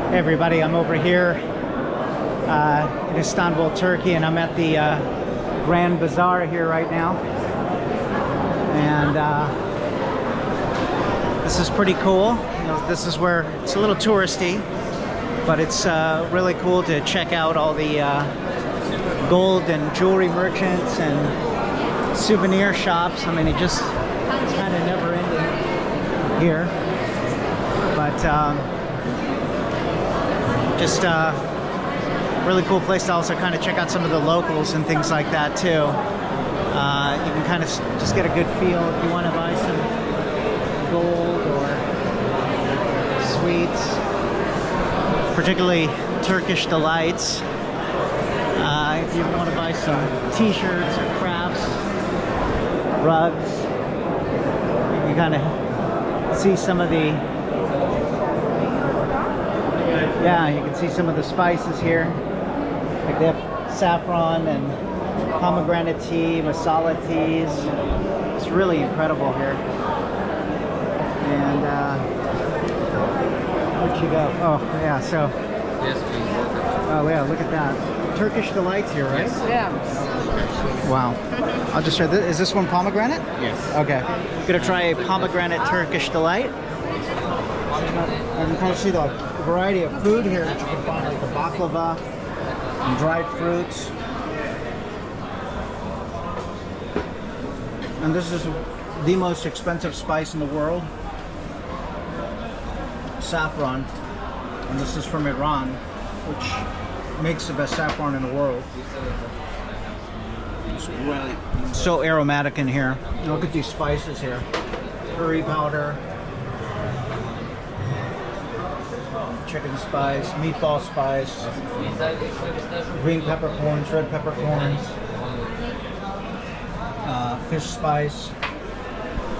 Hey everybody, I'm over here in Istanbul, Turkey, and I'm at the Grand Bazaar here right now. And this is pretty cool. You know, this is where it's a little touristy, but it's really cool to check out all the gold and jewelry merchants and souvenir shops. I mean, it's kind of never ending here, but just really cool place to also kind of check out some of the locals and things like that too. You can kind of just get a good feel if you want to buy some gold or sweets, particularly Turkish Delights. If you want to buy some t-shirts or crafts, rugs, you kind of see some of the, yeah, you can see some of the spices here. Like they have saffron and pomegranate tea, masala teas. It's really incredible here. And where'd you go? Oh yeah, so. Yes, please. Oh yeah, look at that. Turkish Delights here, right? Yes. Yeah. Wow. I'll just try this. Is this one pomegranate? Yes. Okay. I'm gonna try a pomegranate Turkish Delight. You can kind of see the variety of food here that you can find, like the baklava and dried fruits. And this is the most expensive spice in the world, saffron. And this is from Iran, which makes the best saffron in the world. It's really so aromatic in here. Look at these spices here. Curry powder, chicken spice, meatball spice, green peppercorns, red peppercorns, fish spice.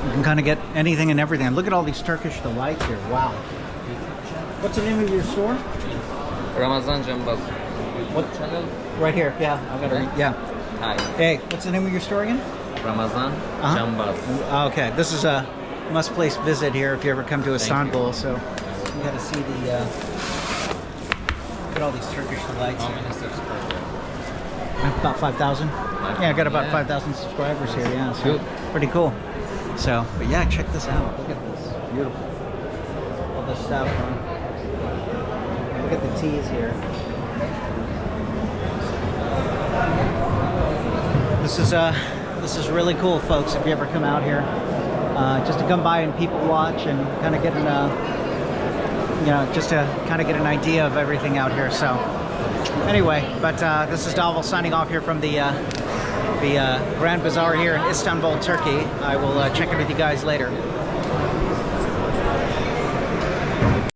You can kind of get anything and everything. Look at all these Turkish Delights here. Wow. What's the name of your store? Ramazan Canbaz. What channel? Right here. Yeah, I got it. Yeah. Hi. Hey, what's the name of your store again? Ramazan Canbaz. Okay, this is a must-place visit here if you ever come to Istanbul. So you got to see the look at all these Turkish Delights. How many subscribers? About 5,000. Yeah, I got about 5,000 subscribers here. Yeah, so pretty cool. So, but yeah, check this out. Look at this, beautiful. All this saffron. Look at the teas here. This is really cool, folks. If you ever come out here, just to come by and people watch and kind of get you know, just to kind of get an idea of everything out here. So, anyway, but this is Dhaval signing off here from the Grand Bazaar here in Istanbul, Turkey. I will check in with you guys later.